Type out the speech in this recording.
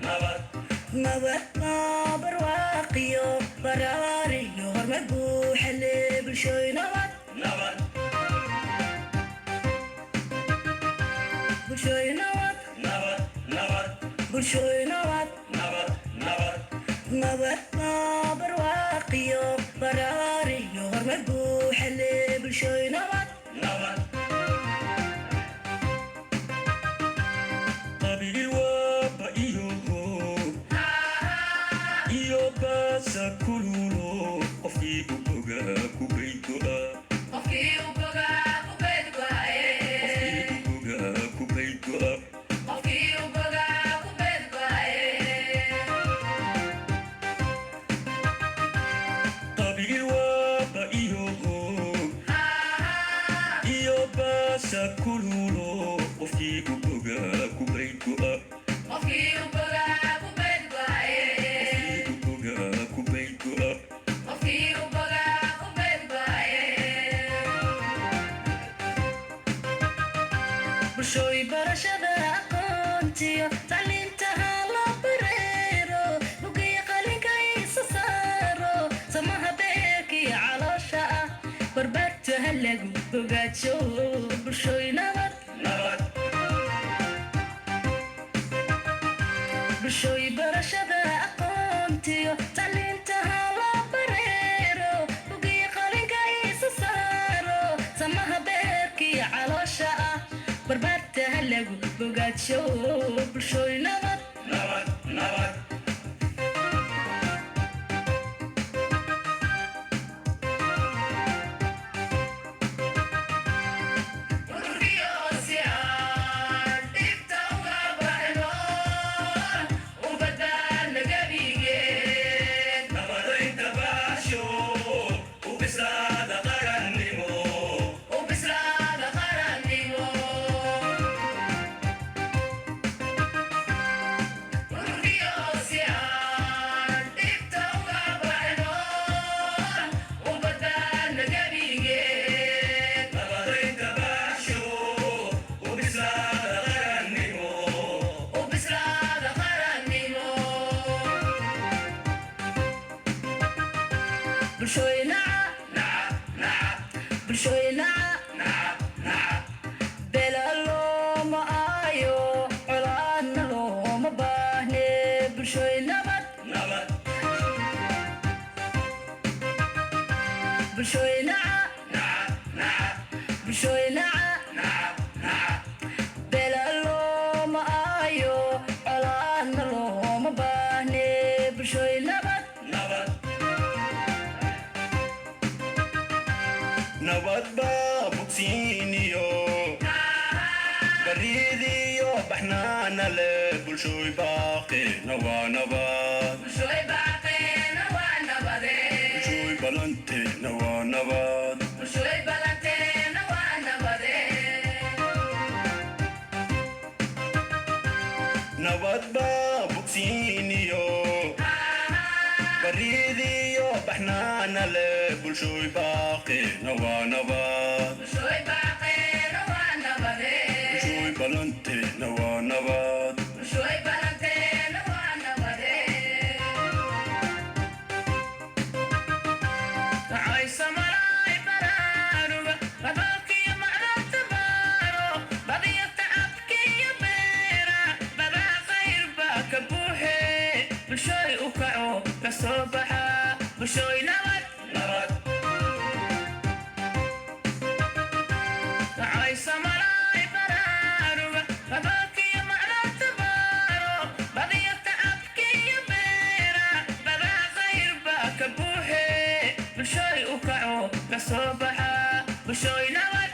nabad barwaaqiyo baraariyo hormar buuxa leh bulshooy nabad bulshooy nabad bulshooy nabad nabad barwaaqiyo baraariyo hormar buuxa leh bulshooy nabad Sakululo qofkii u bogaa ku beydgo'a qofkii u bogaa ku beydgo'a qofkii u bogaa ku beydgo'a qabiil waaba iyo basakululo qofkii u bogaa ku beydgo'a qofkii u bogaa ku bulshooy barashada aqoontiyo tacliintaha loo bareero bugiya qalinka isa saaro samaha beerkiyo caloosha ah barbaartaha lagu bogaajo bulshooy nabad bulshooy barashada aqoontiyo tacliintaha loo bareero bugiya qalinka isa saaro samaha beerkiyo caloosha ah barbaartaha lagu bogaajo bulshooy nabad bulshooy bela looma aayo colaadna looma baahne bulshooy nabad bulshooy bela looma aayo colaadna looma baahne bulshooy nabad nabad baa bogsiiniyo bariidiyo baxnaana leh bulshooy baaqeena waa nabad bulshooy balanteena waa nabad nabad baa bogsiiniyo bariidiyo baxnaana leh bulshooy baaqeena waa nabad bulshooy balanteena waa nabad bulshooy u kaco ka soo baxa bulshooy nabad kacay samalaay baraaruga badoolkiyo macnaanta baaro badiyo tacabkiyo beera badaa khayr baa ka buuxe bulshooy u kaco ka soo baxa bulshooy nabad